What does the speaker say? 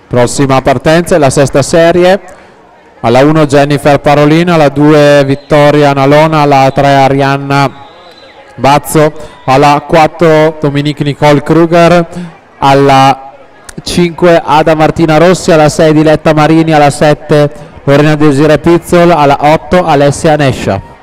Prossima partenza è la sesta serie. Alla 1 Jennifer Parolin, alla 2 Vittoria Nalona, alla 3 Arianna Bazzo, alla 4 Dominique Nicole Kruger, alla 5 Ada Martina Rossi, alla 6 Diletta Marini, alla 7 Lorena Desiree Pizzol, alla 8 Alessia Nescia.